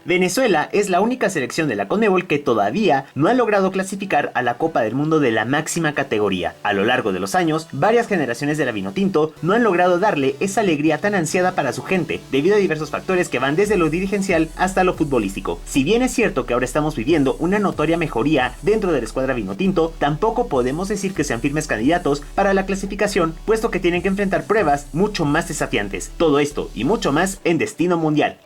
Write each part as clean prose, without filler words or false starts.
Venezuela es la única selección de la Conmebol que todavía no ha logrado clasificar a la Copa del Mundo de la máxima categoría. A lo largo de los años, varias generaciones de la Vinotinto no han logrado darle esa alegría tan ansiada para su gente, debido a diversos factores que van desde lo dirigencial hasta lo futbolístico. Si bien es cierto que ahora estamos viviendo una notoria mejoría dentro de la escuadra Vinotinto, tampoco podemos decir que sean firmes candidatos para la clasificación, puesto que tienen que enfrentar pruebas mucho más desafiantes. Todo esto y mucho más en Destino Mundial.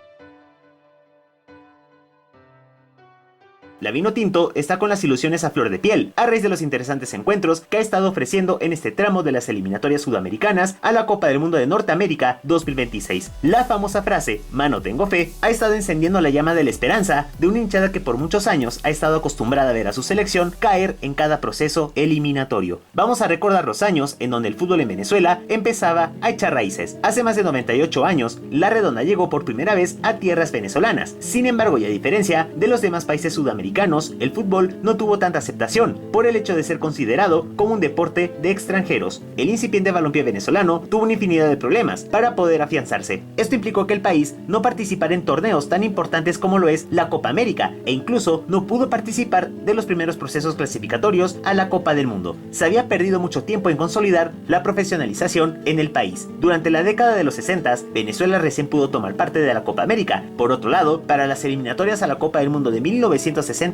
La Vinotinto está con las ilusiones a flor de piel, a raíz de los interesantes encuentros que ha estado ofreciendo en este tramo de las eliminatorias sudamericanas a la Copa del Mundo de Norteamérica 2026. La famosa frase, "mano tengo fe", ha estado encendiendo la llama de la esperanza de una hinchada que por muchos años ha estado acostumbrada a ver a su selección caer en cada proceso eliminatorio. Vamos a recordar los años en donde el fútbol en Venezuela empezaba a echar raíces. Hace más de 98 años, La Redonda llegó por primera vez a tierras venezolanas. Sin embargo, y a diferencia de los demás países sudamericanos, el fútbol no tuvo tanta aceptación por el hecho de ser considerado como un deporte de extranjeros. El incipiente balompié venezolano tuvo una infinidad de problemas para poder afianzarse. Esto implicó que el país no participara en torneos tan importantes como lo es la Copa América, e incluso no pudo participar de los primeros procesos clasificatorios a la Copa del Mundo. Se había perdido mucho tiempo en consolidar la profesionalización en el país. Durante la década de los 60, Venezuela recién pudo tomar parte de la Copa América. Por otro lado, para las eliminatorias a la Copa del Mundo de 1966,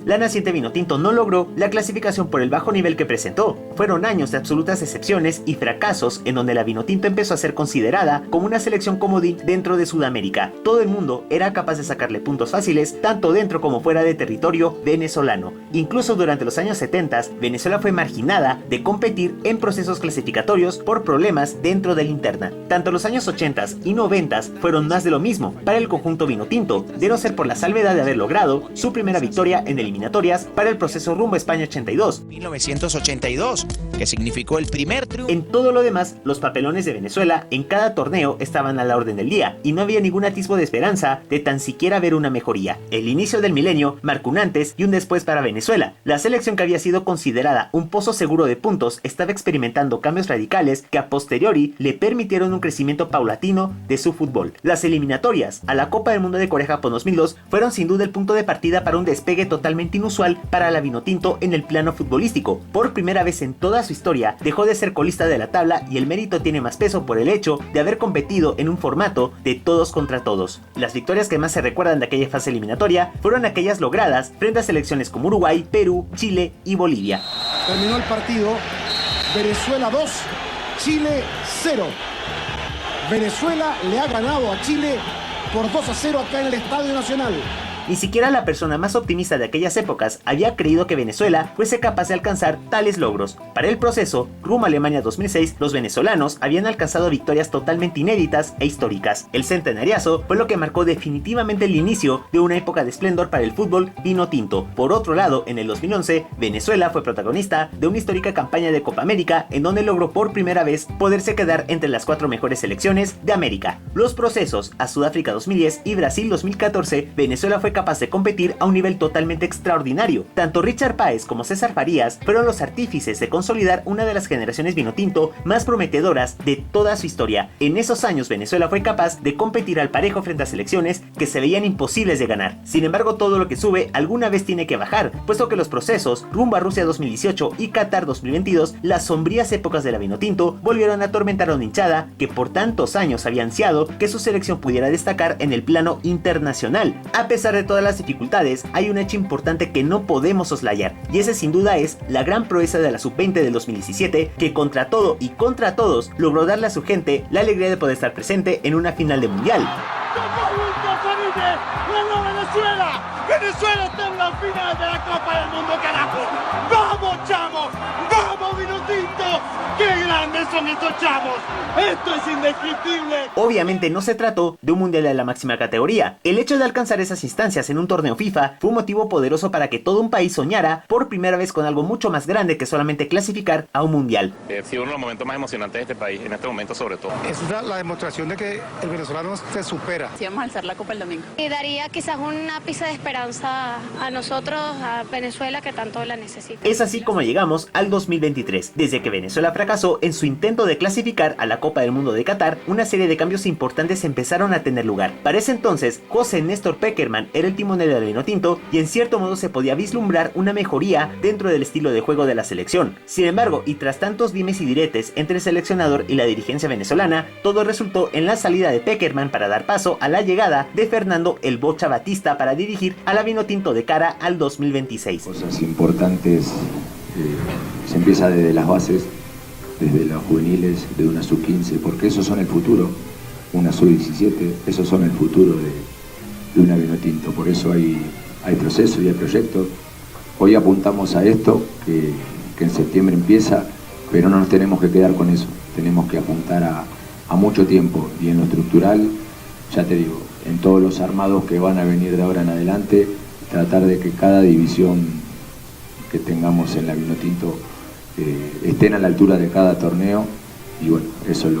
la naciente Vinotinto no logró la clasificación por el bajo nivel que presentó. Fueron años de absolutas excepciones y fracasos en donde la Vinotinto empezó a ser considerada como una selección comodín dentro de Sudamérica. Todo el mundo era capaz de sacarle puntos fáciles, tanto dentro como fuera de territorio venezolano. Incluso durante los años 70, Venezuela fue marginada de competir en procesos clasificatorios por problemas dentro de la interna. Tanto los años 80 y 90 fueron más de lo mismo para el conjunto Vinotinto, de no ser por la salvedad de haber logrado su primera victoria en eliminatorias para el proceso rumbo a España 82. 1982, que significó el primer triunfo. En todo lo demás, los papelones de Venezuela en cada torneo estaban a la orden del día y no había ningún atisbo de esperanza de tan siquiera ver una mejoría. El inicio del milenio marcó un antes y un después para Venezuela. La selección que había sido considerada un pozo seguro de puntos estaba experimentando cambios radicales que a posteriori le permitieron un crecimiento paulatino de su fútbol. Las eliminatorias a la Copa del Mundo de Corea-Japón 2002 fueron sin duda el punto de partida para un despegue totalmente inusual para la Vinotinto en el plano futbolístico. Por primera vez en toda su historia dejó de ser colista de la tabla y el mérito tiene más peso por el hecho de haber competido en un formato de todos contra todos. Las victorias que más se recuerdan de aquella fase eliminatoria fueron aquellas logradas frente a selecciones como Uruguay, Perú, Chile y Bolivia. Terminó el partido, Venezuela 2, Chile 0. Venezuela le ha ganado a Chile por 2-0 acá en el Estadio Nacional. Ni siquiera la persona más optimista de aquellas épocas había creído que Venezuela fuese capaz de alcanzar tales logros. Para el proceso, rumbo a Alemania 2006, los venezolanos habían alcanzado victorias totalmente inéditas e históricas. El centenariazo fue lo que marcó definitivamente el inicio de una época de esplendor para el fútbol vinotinto. Por otro lado, en el 2011, Venezuela fue protagonista de una histórica campaña de Copa América en donde logró por primera vez poderse quedar entre las 4 mejores selecciones de América. Los procesos a Sudáfrica 2010 y Brasil 2014, Venezuela fue capaz de competir a un nivel totalmente extraordinario. Tanto Richard Páez como César Farías fueron los artífices de consolidar una de las generaciones vinotinto más prometedoras de toda su historia. En esos años Venezuela fue capaz de competir al parejo frente a selecciones que se veían imposibles de ganar. Sin embargo, todo lo que sube alguna vez tiene que bajar, puesto que los procesos rumbo a Rusia 2018 y Qatar 2022, las sombrías épocas de la vinotinto, volvieron a atormentar a una hinchada que por tantos años había ansiado que su selección pudiera destacar en el plano internacional. A pesar de todas las dificultades, hay un hecho importante que no podemos soslayar, y ese sin duda es la gran proeza de la Sub-20 del 2017, que contra todo y contra todos logró darle a su gente la alegría de poder estar presente en una final de mundial. Venezuela está en la final de la Copa del Mundo, carajo. ¡Vamos, chavos! ¡Vamos, Vinotinto! ¡Qué grandes son estos chavos! ¡Esto es indescriptible! Obviamente no se trató de un mundial de la máxima categoría. El hecho de alcanzar esas instancias en un torneo FIFA fue un motivo poderoso para que todo un país soñara por primera vez con algo mucho más grande que solamente clasificar a un mundial. Ha sido uno de los momentos más emocionantes de este país, en este momento sobre todo. Es la demostración de que el venezolano se supera. Sí, vamos a alzar la Copa el domingo. Y daría quizás un ápice de esperanza a nosotros, a Venezuela, que tanto la necesita. Es así como llegamos al 2023. 2003. Desde que Venezuela fracasó en su intento de clasificar a la Copa del Mundo de Qatar, una serie de cambios importantes empezaron a tener lugar. Para ese entonces, José Néstor Pekerman era el timonel del Vinotinto y en cierto modo se podía vislumbrar una mejoría dentro del estilo de juego de la selección. Sin embargo, y tras tantos dimes y diretes entre el seleccionador y la dirigencia venezolana, todo resultó en la salida de Pekerman para dar paso a la llegada de Fernando El Bocha Batista para dirigir a la Vinotinto de cara al 2026. Cosas importantes, se empieza desde las bases, desde los juveniles, de una sub-15, porque esos son el futuro, una sub-17, esos son el futuro de una Vinotinto. Por eso hay proceso y hay proyectos. Hoy apuntamos a esto, que en septiembre empieza, pero no nos tenemos que quedar con eso, tenemos que apuntar a mucho tiempo, y en lo estructural, ya te digo, en todos los armados que van a venir de ahora en adelante, tratar de que cada división que tengamos en la Vinotinto estén a la altura de cada torneo, y bueno, eso es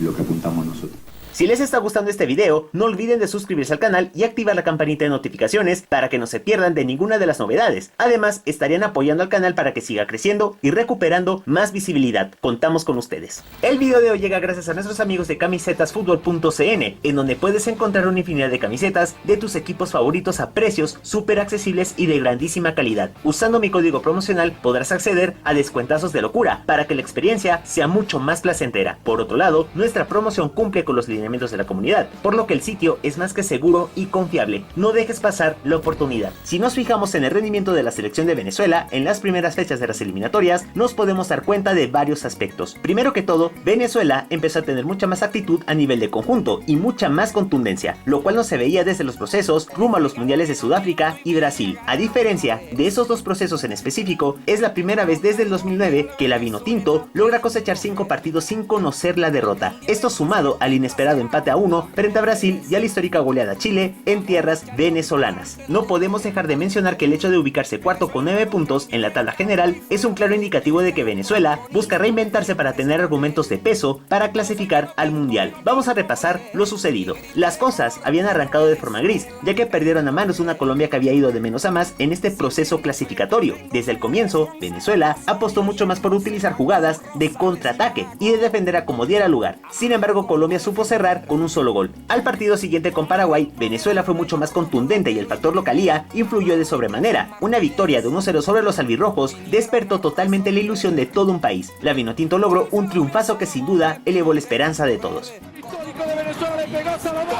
lo que apuntamos nosotros. Si les está gustando este video, no olviden de suscribirse al canal y activar la campanita de notificaciones para que no se pierdan de ninguna de las novedades. Además, estarían apoyando al canal para que siga creciendo y recuperando más visibilidad. Contamos con ustedes. El video de hoy llega gracias a nuestros amigos de camisetasfutbol.cn, en donde puedes encontrar una infinidad de camisetas de tus equipos favoritos a precios súper accesibles y de grandísima calidad. Usando mi código promocional podrás acceder a descuentazos de locura para que la experiencia sea mucho más placentera. Por otro lado, nuestra promoción cumple con los lineamientos de la comunidad, por lo que el sitio es más que seguro y confiable. No dejes pasar la oportunidad. Si nos fijamos en el rendimiento de la selección de Venezuela en las primeras fechas de las eliminatorias, nos podemos dar cuenta de varios aspectos. Primero que todo, Venezuela empezó a tener mucha más actitud a nivel de conjunto y mucha más contundencia, lo cual no se veía desde los procesos rumbo a los mundiales de Sudáfrica y Brasil. A diferencia de esos dos procesos en específico, es la primera vez desde el 2009 que la Vinotinto logra cosechar 5 partidos sin conocer la derrota. Esto sumado al inesperado empate a 1 frente a Brasil y a la histórica goleada a Chile en tierras venezolanas. No podemos dejar de mencionar que el hecho de ubicarse cuarto con 9 puntos en la tabla general es un claro indicativo de que Venezuela busca reinventarse para tener argumentos de peso para clasificar al mundial. Vamos a repasar lo sucedido. Las cosas habían arrancado de forma gris, ya que perdieron a manos de una Colombia que había ido de menos a más en este proceso clasificatorio. Desde el comienzo, Venezuela apostó mucho más por utilizar jugadas de contraataque y de defender a como diera lugar. Sin embargo, Colombia supo cerrar con un solo gol. Al partido siguiente con Paraguay, Venezuela fue mucho más contundente y el factor localía influyó de sobremanera. Una victoria de 1-0 sobre los albirrojos despertó totalmente la ilusión de todo un país. La Vinotinto logró un triunfazo que sin duda elevó la esperanza de todos. Histórico de Venezuela, le pegó a Salvador.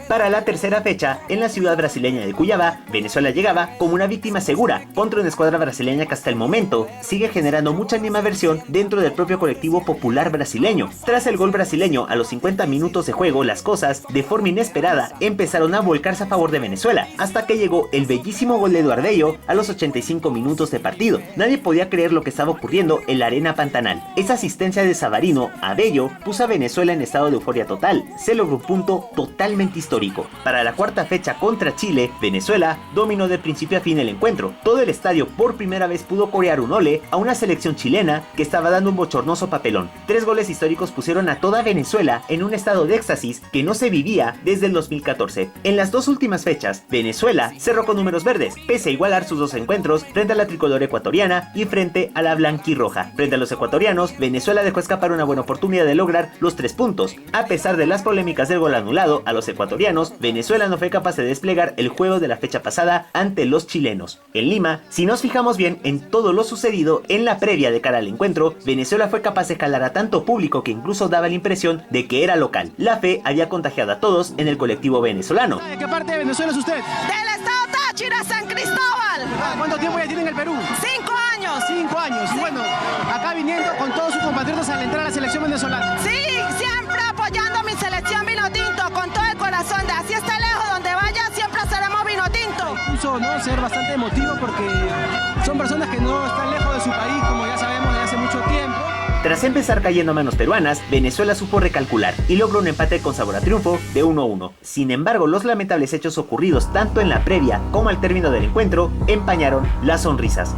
Para la tercera fecha, en la ciudad brasileña de Cuiabá, Venezuela llegaba como una víctima segura contra una escuadra brasileña que hasta el momento sigue generando mucha animadversión dentro del propio colectivo popular brasileño. Tras el gol brasileño a los 50 minutos de juego, las cosas, de forma inesperada, empezaron a volcarse a favor de Venezuela, hasta que llegó el bellísimo gol de Eduardello a los 85 minutos de partido. Nadie podía creer lo que estaba ocurriendo en la arena Pantanal. Esa asistencia de Savarino a Bello puso a Venezuela en estado de euforia total. Se logró un punto totalmente histórico. Para la cuarta fecha contra Chile, Venezuela dominó de principio a fin el encuentro. Todo el estadio por primera vez pudo corear un ole a una selección chilena que estaba dando un bochornoso papelón. 3 goles históricos pusieron a toda Venezuela en un estado de éxtasis que no se vivía desde el 2014. En las dos últimas fechas, Venezuela cerró con números verdes, pese a igualar sus 2 encuentros frente a la tricolor ecuatoriana y frente a la blanquirroja. Frente a los ecuatorianos, Venezuela dejó escapar una buena oportunidad de lograr los 3 puntos. A pesar de las polémicas del gol anulado a los ecuatorianos, Venezuela no fue capaz de desplegar el juego de la fecha pasada ante los chilenos. En Lima, si nos fijamos bien en todo lo sucedido en la previa de cara al encuentro, Venezuela fue capaz de jalar a tanto público que incluso daba la impresión de que era local. La fe había contagiado a todos en el colectivo venezolano. ¿De qué parte de Venezuela es usted? Del estado Táchira, San Cristóbal. ¿Cuánto tiempo ya tiene en el Perú? 5 años. 5 años. Y bueno, acá viniendo con todos sus compatriotas al entrar a la selección venezolana. Sí, siempre apoyando a mi selección Vinotinto con todo el corazón. De así está lejos, donde vaya siempre seremos Vinotinto. Incluso, ¿no?, ser bastante emotivo porque son personas que no están lejos de su país, como ya sabemos, desde hace mucho tiempo. Tras empezar cayendo a manos peruanas, Venezuela supo recalcular y logró un empate con sabor a triunfo de 1-1. Sin embargo, los lamentables hechos ocurridos tanto en la previa como al término del encuentro empañaron las sonrisas.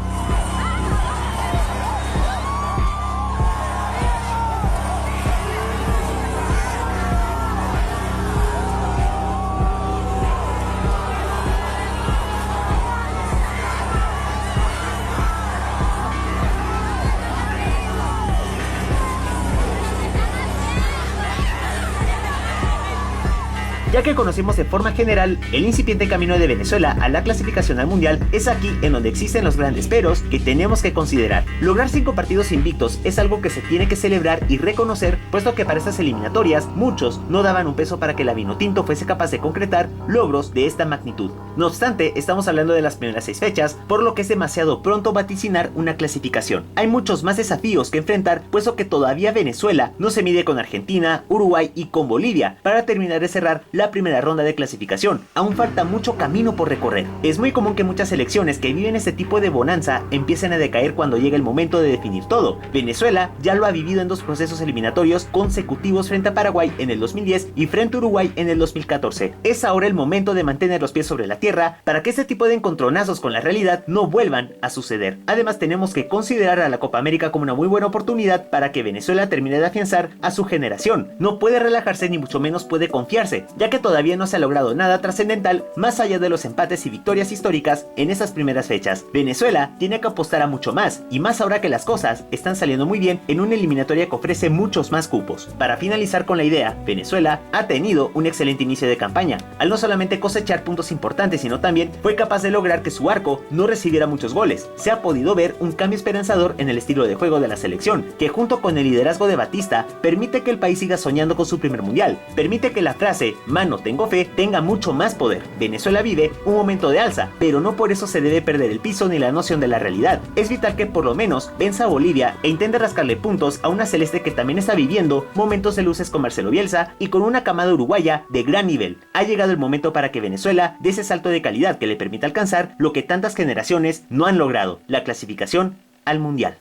Ya que conocemos de forma general el incipiente camino de Venezuela a la clasificación al Mundial, es aquí en donde existen los grandes peros que tenemos que considerar. Lograr 5 partidos invictos es algo que se tiene que celebrar y reconocer, puesto que para estas eliminatorias muchos no daban un peso para que la Vinotinto fuese capaz de concretar logros de esta magnitud. No obstante, estamos hablando de las primeras 6 fechas, por lo que es demasiado pronto vaticinar una clasificación. Hay muchos más desafíos que enfrentar, puesto que todavía Venezuela no se mide con Argentina, Uruguay y con Bolivia para terminar de cerrar la primera ronda de clasificación. Aún falta mucho camino por recorrer. Es muy común que muchas selecciones que viven este tipo de bonanza empiecen a decaer cuando llega el momento de definir todo. Venezuela ya lo ha vivido en 2 procesos eliminatorios consecutivos frente a Paraguay en el 2010 y frente a Uruguay en el 2014. Es ahora el momento de mantener los pies sobre la tierra para que este tipo de encontronazos con la realidad no vuelvan a suceder. Además, tenemos que considerar a la Copa América como una muy buena oportunidad para que Venezuela termine de afianzar a su generación. No puede relajarse ni mucho menos puede confiarse, ya que todavía no se ha logrado nada trascendental más allá de los empates y victorias históricas en esas primeras fechas. Venezuela tiene que apostar a mucho más, y más ahora que las cosas están saliendo muy bien en una eliminatoria que ofrece muchos más cupos. Para finalizar con la idea, Venezuela ha tenido un excelente inicio de campaña, al no solamente cosechar puntos importantes, sino también fue capaz de lograr que su arco no recibiera muchos goles. Se ha podido ver un cambio esperanzador en el estilo de juego de la selección, que junto con el liderazgo de Batista permite que el país siga soñando con su primer mundial, permite que la frase "mano tengo fe" tenga mucho más poder. Venezuela vive un momento de alza, pero no por eso se debe perder el piso ni la noción de la realidad. Es vital que por lo menos venza a Bolivia e intente rascarle puntos a una celeste que también está viviendo momentos de luces con Marcelo Bielsa y con una camada uruguaya de gran nivel. Ha llegado el momento para que Venezuela dé ese salto de calidad que le permita alcanzar lo que tantas generaciones no han logrado: la clasificación al Mundial.